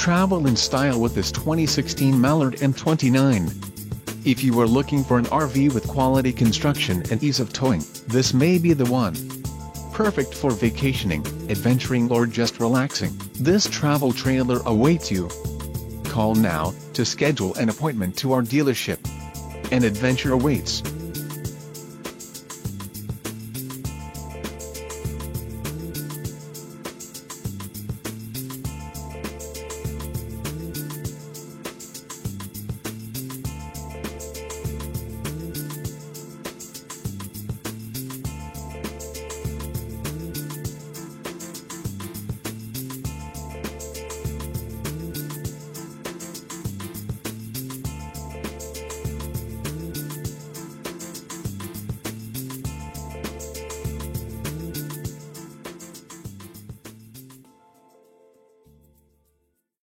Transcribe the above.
Travel in style with this 2016 Mallard M29. If you are looking for an RV with quality construction and ease of towing, this may be the one. Perfect for vacationing, adventuring or just relaxing, this travel trailer awaits you. Call now to schedule an appointment to our dealership. An adventure awaits.